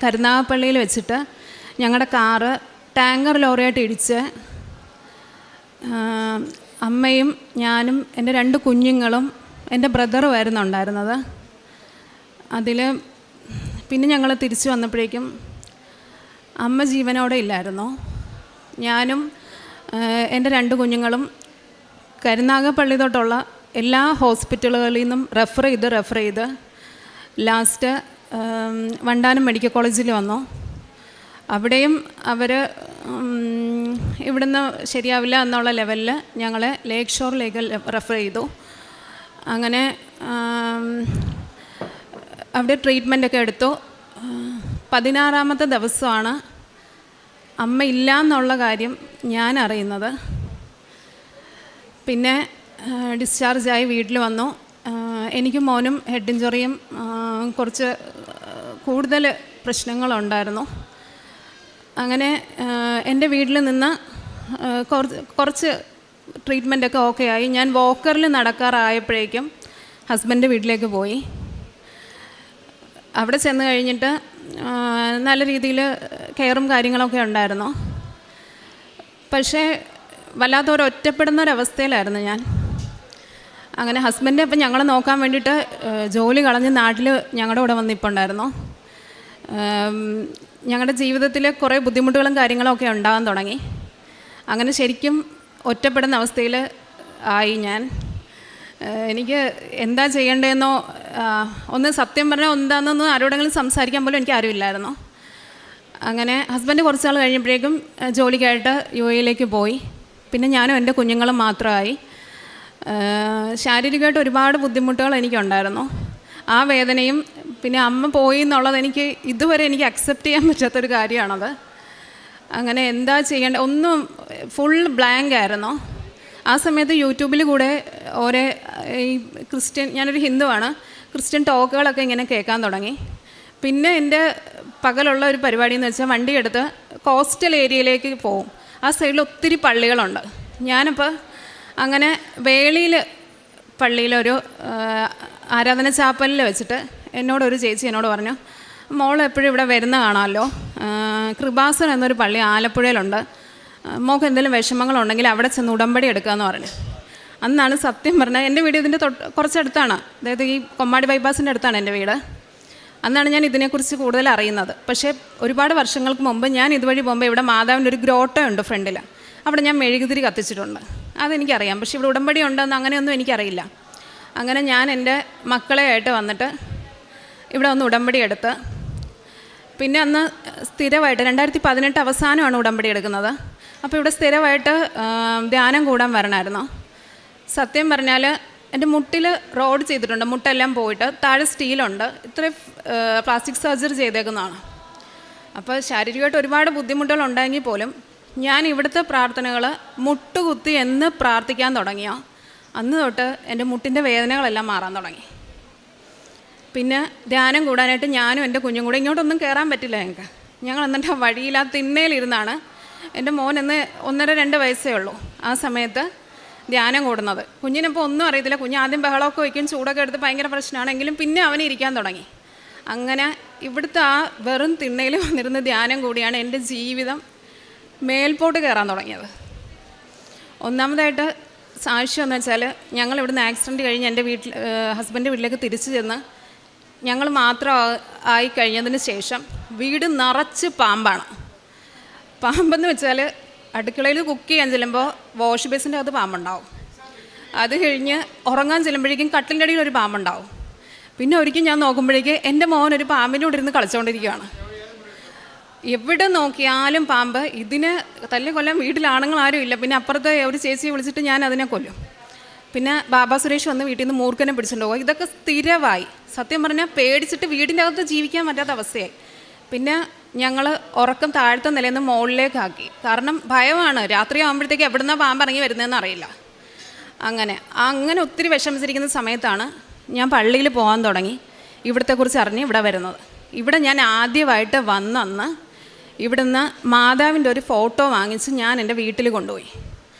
കരുനാഗപ്പള്ളിയിൽ വെച്ചിട്ട് ഞങ്ങളുടെ car tanker ലോറിയായിട്ട് ഇടിച്ച് അമ്മയും ഞാനും എൻ്റെ 2 കുഞ്ഞുങ്ങളും എൻ്റെ ബ്രദറുമായിരുന്നു ഉണ്ടായിരുന്നത്. അതിൽ പിന്നെ ഞങ്ങൾ തിരിച്ചു വന്നപ്പോഴേക്കും അമ്മ ജീവനോടെ ഇല്ലായിരുന്നു. ഞാനും എൻ്റെ 2 കുഞ്ഞുങ്ങളും കരുനാഗപ്പള്ളി തൊട്ടുള്ള എല്ലാ ഹോസ്പിറ്റലുകളിൽ നിന്നും റെഫർ ചെയ്ത് ലാസ്റ്റ് വണ്ടാനം മെഡിക്കൽ കോളേജിൽ വന്നു. അവിടെയും അവർ ഇവിടുന്ന് ശരിയാവില്ല എന്നുള്ള ലെവലിൽ ഞങ്ങളെ ലേക്ക് ഷോറിലേക്ക് റെഫർ ചെയ്തു. അങ്ങനെ അവിടെ ട്രീറ്റ്മെൻറ്റൊക്കെ എടുത്തു. 16-ാമത്തെ ദിവസമാണ് അമ്മ ഇല്ല എന്നുള്ള കാര്യം ഞാൻ അറിയുന്നത്. പിന്നെ ഡിസ്ചാർജായി വീട്ടിൽ വന്നു. എനിക്കും മോനും ഹെഡ് ഇഞ്ചുറിയും കുറച്ച് കൂടുതൽ പ്രശ്നങ്ങളുണ്ടായിരുന്നു. അങ്ങനെ എൻ്റെ വീട്ടിൽ നിന്ന് കുറച്ച് ട്രീറ്റ്മെൻറ്റൊക്കെ ഓക്കെ ആയി. ഞാൻ വോക്കറിൽ നടക്കാറായപ്പോഴേക്കും ഹസ്ബൻഡ് വീട്ടിലേക്ക് പോയി. അവിടെ ചെന്ന് കഴിഞ്ഞിട്ട് നല്ല രീതിയിൽ കെയറും കാര്യങ്ങളൊക്കെ ഉണ്ടായിരുന്നു. പക്ഷേ വല്ലാത്തൊരു ഒറ്റപ്പെടുന്നൊരവസ്ഥയിലായിരുന്നു ഞാൻ. അങ്ങനെ ഹസ്ബൻഡ് അപ്പം ഞങ്ങളെ നോക്കാൻ വേണ്ടിയിട്ട് ജോലി കളഞ്ഞ് നാട്ടിൽ ഞങ്ങളുടെ കൂടെ വന്നിട്ടുണ്ടായിരുന്നു. ഞങ്ങളുടെ ജീവിതത്തിൽ കുറേ ബുദ്ധിമുട്ടുകളും കാര്യങ്ങളൊക്കെ ഉണ്ടാകാൻ തുടങ്ങി. അങ്ങനെ ശരിക്കും ഒറ്റപ്പെടുന്ന അവസ്ഥയിൽ ആയി ഞാൻ. എനിക്ക് എന്താ ചെയ്യേണ്ടതെന്നോ ഒന്ന് സത്യം പറഞ്ഞാൽ എന്താണെന്നൊന്നും ആരോടെങ്കിലും സംസാരിക്കാൻ പോലും എനിക്ക് ആരുമില്ലായിരുന്നു. അങ്ങനെ ഹസ്ബൻഡ് കുറച്ച് നാൾ കഴിഞ്ഞപ്പോഴേക്കും ജോലിക്കായിട്ട് UAE പോയി. പിന്നെ ഞാനും എൻ്റെ കുഞ്ഞുങ്ങളും മാത്രമായി. ശാരീരികമായിട്ട് ഒരുപാട് ബുദ്ധിമുട്ടുകൾ എനിക്കുണ്ടായിരുന്നു. ആ വേദനയും പിന്നെ അമ്മ പോയി എന്നുള്ളത് ഇതുവരെ എനിക്ക് അക്സെപ്റ്റ് ചെയ്യാൻ പറ്റാത്തൊരു കാര്യമാണത്. അങ്ങനെ എന്താ ചെയ്യേണ്ടത് ഒന്നും ഫുൾ ബ്ലാങ്ക് ആയിരുന്നു. ആ സമയത്ത് യൂട്യൂബിൽ കൂടെ ഓരോ ഈ ഞാനൊരു ഹിന്ദുവാണ്, ക്രിസ്ത്യൻ ടോക്കുകളൊക്കെ ഇങ്ങനെ കേൾക്കാൻ തുടങ്ങി. പിന്നെ എൻ്റെ പകലുള്ള ഒരു പരിപാടി എന്ന് വെച്ചാൽ വണ്ടിയെടുത്ത് കോസ്റ്റൽ ഏരിയയിലേക്ക് പോവും. ആ സൈഡിൽ ഒത്തിരി പള്ളികളുണ്ട്. ഞാനപ്പോൾ അങ്ങനെ വേളിയിൽ പള്ളിയിലൊരു ആരാധന ചാപ്പലിൽ വെച്ചിട്ട് എന്നോടൊരു ചേച്ചി എന്നോട് പറഞ്ഞു, മോൾ എപ്പോഴും ഇവിടെ വരുന്ന കാണാമല്ലോ, കൃപാസനം എന്നൊരു പള്ളി ആലപ്പുഴയിലുണ്ട്, മോൾക്ക് എന്തെങ്കിലും വിഷമങ്ങളുണ്ടെങ്കിൽ അവിടെ ചെന്ന് ഉടമ്പടി എടുക്കാമെന്ന് പറഞ്ഞു. അന്നാണ് സത്യം പറഞ്ഞാൽ എൻ്റെ വീട് ഇതിൻ്റെ കുറച്ചടുത്താണ്, അതായത് ഈ കൊമ്മാടി ബൈപ്പാസിൻ്റെ അടുത്താണ് എൻ്റെ വീട്. അന്നാണ് ഞാൻ ഇതിനെക്കുറിച്ച് കൂടുതൽ അറിയുന്നത്. പക്ഷേ ഒരുപാട് വർഷങ്ങൾക്ക് മുമ്പ് ഞാൻ ഇതുവഴി പോകുമ്പോൾ ഇവിടെ മാതാവിൻ്റെ ഒരു ഗ്രോട്ടോ ഉണ്ട് ഫ്രണ്ടിൽ. അവിടെ ഞാൻ മെഴുകുതിരി കത്തിച്ചിട്ടുണ്ട്, അതെനിക്കറിയാം. പക്ഷേ ഇവിടെ ഉടമ്പടി ഉണ്ടെന്ന് അങ്ങനെയൊന്നും എനിക്കറിയില്ല. അങ്ങനെ ഞാൻ എൻ്റെ മക്കളെ ആയിട്ട് വന്നിട്ട് ഇവിടെ ഒന്ന് ഉടമ്പടി എടുത്ത് പിന്നെ അന്ന് സ്ഥിരമായിട്ട് 2018 അവസാനമാണ് ഉടമ്പടി എടുക്കുന്നത്. അപ്പോൾ ഇവിടെ സ്ഥിരമായിട്ട് ധ്യാനം കൂടാൻ വരണമായിരുന്നു. സത്യം പറഞ്ഞാൽ എൻ്റെ മുട്ടിൽ റോഡ് ചെയ്തിട്ടുണ്ട്, മുട്ടെല്ലാം പോയിട്ട് താഴെ സ്റ്റീലുണ്ട്. ഇത്രയും പ്ലാസ്റ്റിക് സർജറി ചെയ്തേക്കുന്നതാണ്. അപ്പോൾ ശാരീരികമായിട്ട് ഒരുപാട് ബുദ്ധിമുട്ടുകൾ ഉണ്ടായെങ്കിൽ പോലും ഞാൻ ഇവിടുത്തെ പ്രാർത്ഥനകൾ മുട്ടുകുത്തി എന്ന് പ്രാർത്ഥിക്കാൻ തുടങ്ങിയോ അന്ന് തൊട്ട് എൻ്റെ മുട്ടിൻ്റെ വേദനകളെല്ലാം മാറാൻ തുടങ്ങി. പിന്നെ ധ്യാനം കൂടാനായിട്ട് ഞാനും എൻ്റെ കുഞ്ഞും കൂടെ ഇങ്ങോട്ടൊന്നും കയറാൻ പറ്റില്ല ഞങ്ങൾക്ക്. ഞങ്ങൾ എന്നിട്ട് വഴിയില്ല തിണ്ണയിലിരുന്നാണ്. എൻ്റെ മോൻ എന്ന് 1.5-2 വയസ്സേ ഉള്ളൂ ആ സമയത്ത് ധ്യാനം കൂടുന്നത്. കുഞ്ഞിനിപ്പോൾ ഒന്നും അറിയത്തില്ല. കുഞ്ഞ് ആദ്യം ബഹളമൊക്കെ വയ്ക്കും, ചൂടൊക്കെ എടുത്ത് ഭയങ്കര പ്രശ്നമാണെങ്കിലും പിന്നെ അവന് ഇരിക്കാൻ തുടങ്ങി. അങ്ങനെ ഇവിടുത്തെ ആ വെറും തിണ്ണയിൽ വന്നിരുന്ന് ധ്യാനം കൂടിയാണ് എൻ്റെ ജീവിതം മേൽപോട്ട് കയറാൻ തുടങ്ങിയത്. ഒന്നാമതായിട്ട് സാക്ഷ്യം എന്ന് വെച്ചാൽ ഞങ്ങൾ ഇവിടുന്ന് ആക്സിഡൻറ്റ് കഴിഞ്ഞ് എൻ്റെ ഹസ്ബൻഡ് വീട്ടിലേക്ക് തിരിച്ചു ചെന്ന് ഞങ്ങൾ മാത്രം ആയി കഴിഞ്ഞതിന് ശേഷം വീട് നിറച്ച് പാമ്പാണ്. പാമ്പെന്ന് വെച്ചാൽ അടുക്കളയിൽ കുക്ക് ചെയ്യാൻ ചെല്ലുമ്പോൾ വാഷ് ബേസിൻ്റെ അകത്ത് പാമ്പുണ്ടാവും. അത് കഴിഞ്ഞ് ഉറങ്ങാൻ ചെല്ലുമ്പോഴേക്കും കട്ടിലിൻ്റെ അടിയിൽ ഒരു പാമ്പുണ്ടാവും. പിന്നെ ഒരിക്കലും ഞാൻ നോക്കുമ്പോഴേക്ക് എൻ്റെ മോൻ ഒരു പാമ്പിനോട് ഇരുന്ന് കളിച്ചുകൊണ്ടിരിക്കുകയാണ്. എവിടെ നോക്കിയാലും പാമ്പ്. ഇതിനെ തല്ലിക്കൊല്ലാൻ വീട്ടിൽ ആണുങ്ങളാരും ഇല്ല. പിന്നെ അപ്പുറത്തെ ഒരു ചേച്ചിയെ വിളിച്ചിട്ട് ഞാൻ അതിനെ കൊല്ലും. പിന്നെ ബാബാ സുരേഷ് വന്ന് വീട്ടിൽ നിന്ന് മൂർഖനെ പിടിച്ചിട്ട് പോകും. ഇതൊക്കെ സ്ഥിരമായി. സത്യം പറഞ്ഞാൽ പേടിച്ചിട്ട് വീടിൻ്റെ അകത്ത് ജീവിക്കാൻ പറ്റാത്ത അവസ്ഥയായി. പിന്നെ ഞങ്ങൾ ഉറക്കം താഴത്തെ നിലയിൽ നിന്ന് മുകളിലേക്കാക്കി. കാരണം ഭയമാണ്, രാത്രി ആകുമ്പോഴത്തേക്ക് എവിടുന്നാണ് പാമ്പ് ഇറങ്ങി വരുന്നതെന്ന് അറിയില്ല. അങ്ങനെ ഒത്തിരി വിഷമിച്ചിരിക്കുന്ന സമയത്താണ് ഞാൻ പള്ളിയിൽ പോകാൻ തുടങ്ങി. ഇവിടത്തെക്കുറിച്ച് അറിഞ്ഞ് ഇവിടെ വരുന്നത്. ഇവിടെ ഞാൻ ആദ്യമായിട്ട് വന്നന്ന് ഇവിടുന്ന് മാതാവിൻ്റെ ഒരു ഫോട്ടോ വാങ്ങിച്ച് ഞാൻ എൻ്റെ വീട്ടിൽ കൊണ്ടുപോയി.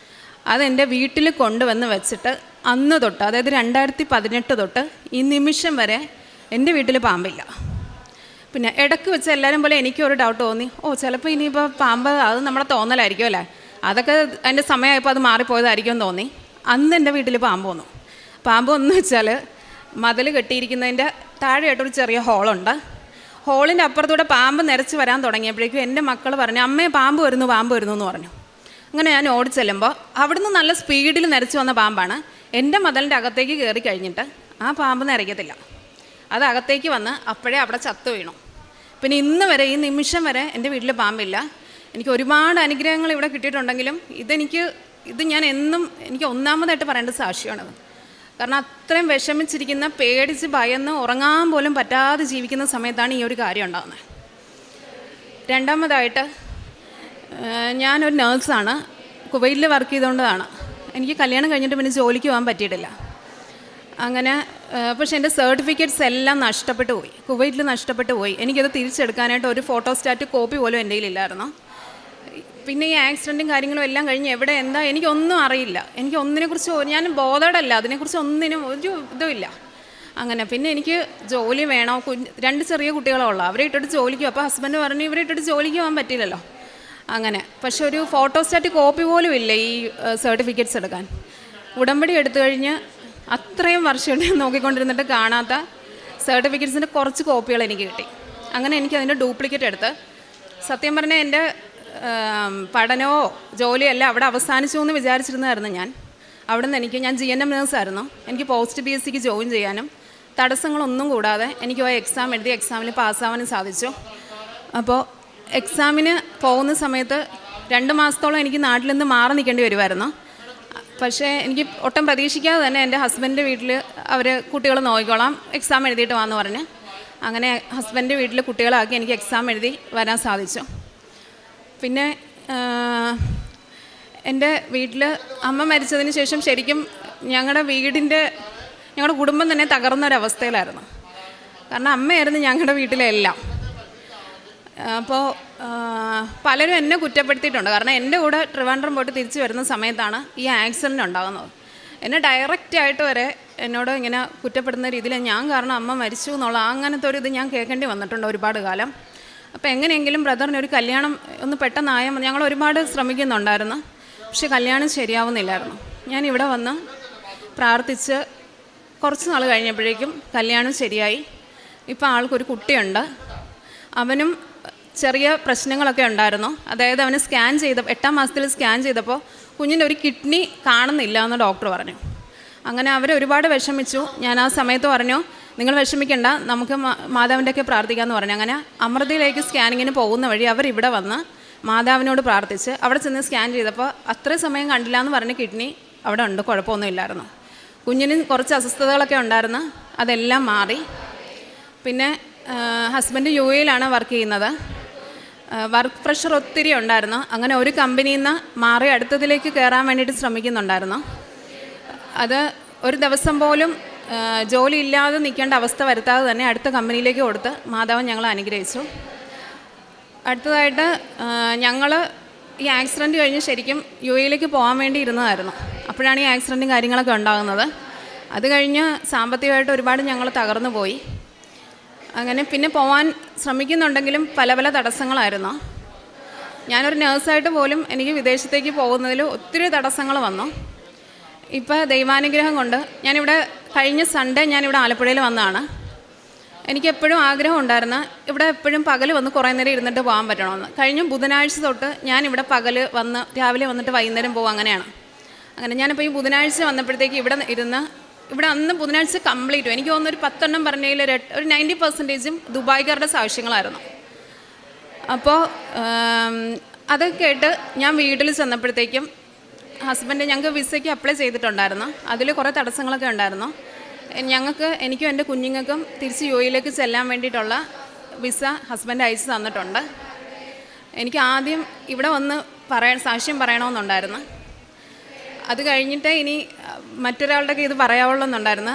അതെൻ്റെ വീട്ടിൽ കൊണ്ടുവന്ന് വെച്ചിട്ട് അന്ന് തൊട്ട്, അതായത് 2018 തൊട്ട് ഈ നിമിഷം വരെ എൻ്റെ വീട്ടിൽ പാമ്പില്ല. പിന്നെ ഇടയ്ക്ക് വെച്ച് എല്ലാവരും പോലെ എനിക്കൊരു ഡൗട്ട് തോന്നി, ചിലപ്പോൾ ഇനിയിപ്പോൾ പാമ്പ് അത് നമ്മുടെ തോന്നലായിരിക്കും അല്ലേ, അതൊക്കെ അതിൻ്റെ സമയമായപ്പോൾ അത് മാറിപ്പോയതായിരിക്കും എന്ന് തോന്നി. അന്ന് എൻ്റെ വീട്ടിൽ പാമ്പ് വന്നു. പാമ്പ് എന്ന് വെച്ചാൽ മതിൽ കെട്ടിയിരിക്കുന്നതിൻ്റെ താഴെയായിട്ടൊരു ചെറിയ ഹോളുണ്ട്. ഹോളിൻ്റെ അപ്പുറത്തൂടെ പാമ്പ് നിരച്ച് വരാൻ തുടങ്ങിയപ്പോഴേക്കും എൻ്റെ മക്കൾ പറഞ്ഞു, അമ്മയെ പാമ്പ് വരുന്നു എന്ന് പറഞ്ഞു. അങ്ങനെ ഞാൻ ഓടിച്ചെല്ലുമ്പോൾ അവിടുന്ന് നല്ല സ്പീഡിൽ നിരച്ച് വന്ന പാമ്പാണ്. എൻ്റെ മതിലിൻ്റെ അകത്തേക്ക് കയറി കഴിഞ്ഞിട്ട് ആ പാമ്പ് നിരയ്ക്കത്തില്ല, അത് അകത്തേക്ക് വന്ന് അപ്പോഴേ അവിടെ ചത്തു വീണു. പിന്നെ ഇന്ന് വരെ, ഈ നിമിഷം വരെ എൻ്റെ വീട്ടിൽ പാമ്പില്ല. എനിക്ക് ഒരുപാട് അനുഗ്രഹങ്ങൾ ഇവിടെ കിട്ടിയിട്ടുണ്ടെങ്കിലും ഇത് ഞാൻ എന്നും എനിക്ക് ഒന്നാമതായിട്ട് പറയേണ്ട സാക്ഷ്യമാണത്. കാരണം അത്രയും വിഷമിച്ചിരിക്കുന്ന, പേടിച്ച് ഭയന്ന് ഉറങ്ങാൻ പോലും പറ്റാതെ ജീവിക്കുന്ന സമയത്താണ് ഈ ഒരു കാര്യം ഉണ്ടാകുന്നത്. രണ്ടാമതായിട്ട് ഞാനൊരു നേഴ്സാണ്, കുവൈറ്റിൽ വർക്ക് ചെയ്തുകൊണ്ടതാണ്. എനിക്ക് കല്യാണം കഴിഞ്ഞിട്ട് പിന്നെ ജോലിക്ക് പോകാൻ പറ്റിയിട്ടില്ല. അങ്ങനെ പക്ഷേ എൻ്റെ സർട്ടിഫിക്കറ്റ്സ് എല്ലാം നഷ്ടപ്പെട്ടു പോയി, കുവൈറ്റിൽ നഷ്ടപ്പെട്ടു പോയി. എനിക്കത് തിരിച്ചെടുക്കാനായിട്ട് ഒരു ഫോട്ടോസ്റ്റാറ്റ് കോപ്പി പോലും എൻ്റെ കയ്യിലില്ലായിരുന്നു. പിന്നെ ഈ ആക്സിഡൻറ്റും കാര്യങ്ങളും എല്ലാം കഴിഞ്ഞ് എവിടെ എന്താ എനിക്കൊന്നും അറിയില്ല. എനിക്ക് ഒന്നിനെക്കുറിച്ച് ഞാൻ ബോധേഡല്ല, അതിനെക്കുറിച്ച് ഒന്നിനും ഒരു ഇതുമില്ല. അങ്ങനെ പിന്നെ എനിക്ക് ജോലി വേണോ, 2 ചെറിയ കുട്ടികളുള്ള, അവരെ ഇട്ടിട്ട് ജോലിക്ക്. അപ്പോൾ ഹസ്ബൻഡ് പറഞ്ഞു ഇവരെ ഇട്ടിട്ട് ജോലിക്ക് പോകാൻ പറ്റില്ലല്ലോ. അങ്ങനെ പക്ഷെ ഒരു ഫോട്ടോസ്റ്റാറ്റ് കോപ്പി പോലും ഇല്ല ഈ സർട്ടിഫിക്കറ്റ്സ് എടുക്കാൻ. ഉടമ്പടി എടുത്തു കഴിഞ്ഞ് അത്രയും വർഷം നോക്കിക്കൊണ്ടിരുന്നിട്ട് കാണാത്ത സർട്ടിഫിക്കറ്റ്സിൻ്റെ കുറച്ച് കോപ്പികൾ എനിക്ക് കിട്ടി. അങ്ങനെ എനിക്കതിൻ്റെ ഡ്യൂപ്ലിക്കേറ്റ് എടുത്ത്, സത്യം പറഞ്ഞാൽ എൻ്റെ പഠനമോ ജോലിയോ എല്ലാം അവിടെ അവസാനിച്ചു എന്ന് വിചാരിച്ചിരുന്നതായിരുന്നു ഞാൻ. അവിടുന്ന് ഞാൻ GNM നേഴ്സായിരുന്നു. എനിക്ക് പോസ്റ്റ് PSCക്ക് ജോയിൻ ചെയ്യാനും തടസ്സങ്ങളൊന്നും കൂടാതെ എനിക്ക് എക്സാം എഴുതി എക്സാമിൽ പാസ്സാവാനും സാധിച്ചു. അപ്പോൾ എക്സാമിന് പോകുന്ന സമയത്ത് 2 മാസത്തോളം എനിക്ക് നാട്ടിൽ നിന്ന് മാറി നിൽക്കേണ്ടി വരുമായിരുന്നു. പക്ഷേ എനിക്ക് ഒട്ടും പ്രതീക്ഷിക്കാതെ തന്നെ എൻ്റെ ഹസ്ബൻഡിൻ്റെ വീട്ടിൽ അവർ കുട്ടികൾ നോക്കിക്കോളാം, എക്സാം എഴുതിയിട്ട് വാന്ന് പറഞ്ഞ് അങ്ങനെ ഹസ്ബൻഡിൻ്റെ വീട്ടിൽ കുട്ടികളാക്കി എനിക്ക് എക്സാം എഴുതി വരാൻ സാധിച്ചു. പിന്നെ എൻ്റെ വീട്ടിൽ അമ്മ മരിച്ചതിന് ശേഷം ശരിക്കും ഞങ്ങളുടെ കുടുംബം തന്നെ തകർന്നൊരവസ്ഥയിലായിരുന്നു. കാരണം അമ്മയായിരുന്നു ഞങ്ങളുടെ വീട്ടിലെ എല്ലാം. അപ്പോൾ പലരും എന്നെ കുറ്റപ്പെടുത്തിയിട്ടുണ്ട്. കാരണം എൻ്റെ കൂടെ ട്രിവാൻഡ്രം പോയിട്ട് തിരിച്ച് വരുന്ന സമയത്താണ് ഈ ആക്സിഡൻ്റ് ഉണ്ടാകുന്നത്. എന്നെ ഡയറക്റ്റായിട്ട് വരെ എന്നോട് ഇങ്ങനെ കുറ്റപ്പെടുന്ന രീതിയിൽ ഞാൻ കാരണം അമ്മ മരിച്ചു എന്നുള്ള അങ്ങനത്തെ ഒരു ഇത് ഞാൻ കേൾക്കേണ്ടി വന്നിട്ടുണ്ട് ഒരുപാട് കാലം. അപ്പോൾ എങ്ങനെയെങ്കിലും ബ്രദറിന് ഒരു കല്യാണം ഒന്ന് പെട്ടെന്നായാൽ മതി. ഞങ്ങൾ ഒരുപാട് ശ്രമിക്കുന്നുണ്ടായിരുന്നു, പക്ഷെ കല്യാണം ശരിയാവുന്നില്ലായിരുന്നു. ഞാൻ ഇവിടെ വന്ന് പ്രാർത്ഥിച്ച് കുറച്ച് നാൾ കഴിഞ്ഞപ്പോഴേക്കും കല്യാണം ശരിയായി. ഇപ്പോൾ ആൾക്കൊരു കുട്ടിയുണ്ട്. അവനും ചെറിയ പ്രശ്നങ്ങളൊക്കെ ഉണ്ടായിരുന്നു. അതായത് അവന് 8ാം മാസത്തിൽ സ്കാൻ ചെയ്തപ്പോൾ കുഞ്ഞിൻ്റെ ഒരു കിഡ്നി കാണുന്നില്ല എന്ന് ഡോക്ടർ പറഞ്ഞു. അങ്ങനെ അവർ ഒരുപാട് വിഷമിച്ചു. ഞാൻ ആ സമയത്ത് പറഞ്ഞു, നിങ്ങൾ വിഷമിക്കേണ്ട, നമുക്ക് മാതാവിൻ്റെയൊക്കെ പ്രാർത്ഥിക്കാമെന്ന് പറഞ്ഞു. അങ്ങനെ അമൃതയിലേക്ക് സ്കാനിങ്ങിന് പോകുന്ന വഴി അവരിവിടെ വന്ന് മാതാവിനോട് പ്രാർത്ഥിച്ച് അവിടെ ചെന്ന് സ്കാൻ ചെയ്തപ്പോൾ അത്രയും സമയം കണ്ടില്ല എന്ന് പറഞ്ഞ് കിഡ്നി അവിടെ ഉണ്ട്, കുഴപ്പമൊന്നുമില്ലായിരുന്നു. കുഞ്ഞിന് കുറച്ച് അസ്വസ്ഥതകളൊക്കെ ഉണ്ടായിരുന്നു, അതെല്ലാം മാറി. പിന്നെ ഹസ്ബൻഡ് UAE-ലാണ് വർക്ക് ചെയ്യുന്നത്. വർക്ക് പ്രഷർ ഒത്തിരി ഉണ്ടായിരുന്നു. അങ്ങനെ ഒരു കമ്പനിയിൽ നിന്ന് മാറി അടുത്തതിലേക്ക് കയറാൻ വേണ്ടിയിട്ട് ശ്രമിക്കുന്നുണ്ടായിരുന്നു. അത് ഒരു ദിവസം പോലും ജോലി ഇല്ലാതെ നിൽക്കേണ്ട അവസ്ഥ വരുത്താതെ തന്നെ അടുത്ത കമ്പനിയിലേക്ക് കൊടുത്ത് മാതാവൻ ഞങ്ങളെ അനുഗ്രഹിച്ചു. അടുത്തതായിട്ട് ഞങ്ങൾ ഈ ആക്സിഡൻറ്റ് കഴിഞ്ഞ് ശരിക്കും UAE-ലേക്ക് പോകാൻ വേണ്ടി ഇരുന്നതായിരുന്നു. അപ്പോഴാണ് ഈ ആക്സിഡൻറ്റും കാര്യങ്ങളൊക്കെ ഉണ്ടാകുന്നത്. അത് കഴിഞ്ഞ് സാമ്പത്തികമായിട്ട് ഒരുപാട് ഞങ്ങൾ തകർന്നു പോയി. അങ്ങനെ പിന്നെ പോകാൻ ശ്രമിക്കുന്നുണ്ടെങ്കിലും പല പല തടസ്സങ്ങളായിരുന്നു. ഞാനൊരു നേഴ്സായിട്ട് പോലും എനിക്ക് വിദേശത്തേക്ക് പോകുന്നതിൽ ഒത്തിരി തടസ്സങ്ങൾ വന്നു. ഇപ്പോൾ ദൈവാനുഗ്രഹം കൊണ്ട് ഞാനിവിടെ കഴിഞ്ഞ സൺഡേ ഞാനിവിടെ ആലപ്പുഴയിൽ വന്നതാണ്. എനിക്കെപ്പോഴും ആഗ്രഹം ഉണ്ടായിരുന്നു ഇവിടെ എപ്പോഴും പകൽ വന്ന് കുറേ നേരം ഇരുന്നിട്ട് പോകാൻ പറ്റണമെന്ന്. കഴിഞ്ഞ ബുധനാഴ്ച തൊട്ട് ഞാനിവിടെ പകൽ വന്ന് രാവിലെ വന്നിട്ട് വൈകുന്നേരം പോകും, അങ്ങനെയാണ്. അങ്ങനെ ഞാനിപ്പോൾ ഈ ബുധനാഴ്ച വന്നപ്പോഴത്തേക്ക് ഇവിടെ അന്ന് ബുധനാഴ്ച കംപ്ലീറ്റും എനിക്ക് തോന്നുന്നു ഒരു 10 എണ്ണം പറഞ്ഞതിൽ ഒരു 90% ദുബായ്ക്കാരുടെ സാക്ഷ്യങ്ങളായിരുന്നു. അപ്പോൾ അത് കേട്ട് ഞാൻ വീട്ടിൽ ചെന്നപ്പോഴത്തേക്കും ഞങ്ങൾക്ക് വിസയ്ക്ക് അപ്ലൈ ചെയ്തിട്ടുണ്ടായിരുന്നു. അതിൽ കുറേ തടസ്സങ്ങളൊക്കെ ഉണ്ടായിരുന്നു. എനിക്കും എൻ്റെ കുഞ്ഞുങ്ങൾക്കും തിരിച്ച് UAE-ലേക്ക് ചെല്ലാൻ വേണ്ടിയിട്ടുള്ള വിസ ഹസ്ബൻഡ് അയച്ചു തന്നിട്ടുണ്ട്. എനിക്ക് ആദ്യം ഇവിടെ വന്ന് സാക്ഷ്യം പറയണമെന്നുണ്ടായിരുന്നു. അത് കഴിഞ്ഞിട്ട് ഇനി മറ്റൊരാളുടെയൊക്കെ ഇത് പറയാവുള്ളൂ എന്നുണ്ടായിരുന്നു.